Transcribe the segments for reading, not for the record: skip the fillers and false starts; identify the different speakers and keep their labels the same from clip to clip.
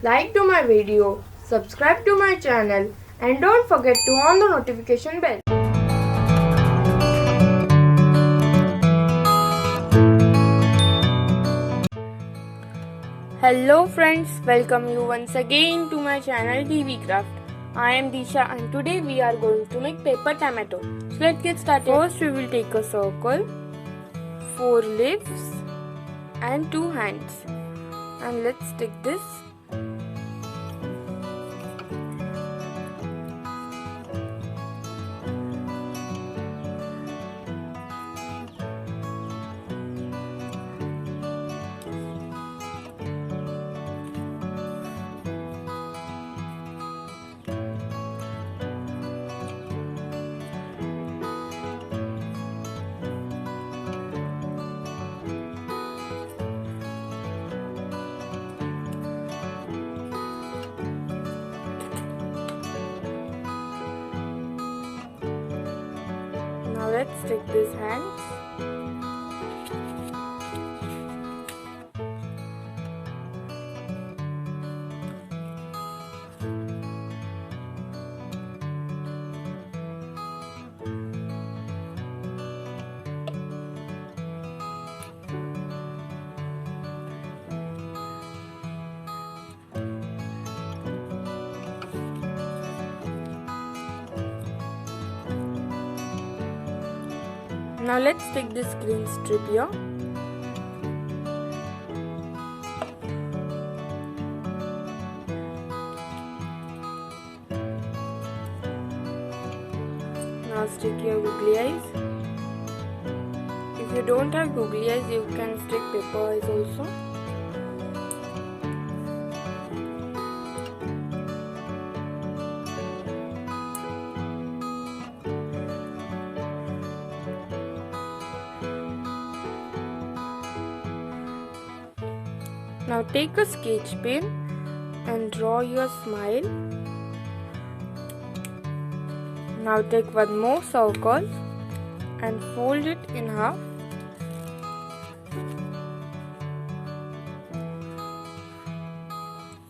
Speaker 1: like to my video, subscribe to my channel, and don't forget to on the notification bell. Hello friends, welcome you once again to my channel TV Craft. I am Disha and today we are going to make paper tomato. So let's get started. First we will take a circle, 4 leaves and 2 hands, and let's stick this. Now let's stick these hands. Now let's take this green strip here. Now stick your googly eyes. If you don't have googly eyes, you can stick paper eyes also. Now take a sketch pen and draw your smile. Now take one more circle and fold it in half.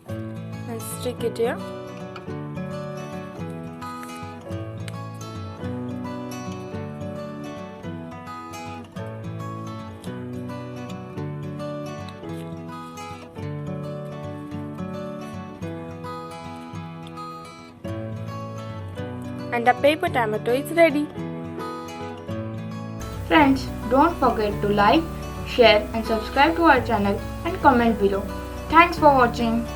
Speaker 1: And stick it here. And the paper tomato is ready. Friends, don't forget to like, share and subscribe to our channel and comment below. Thanks for watching.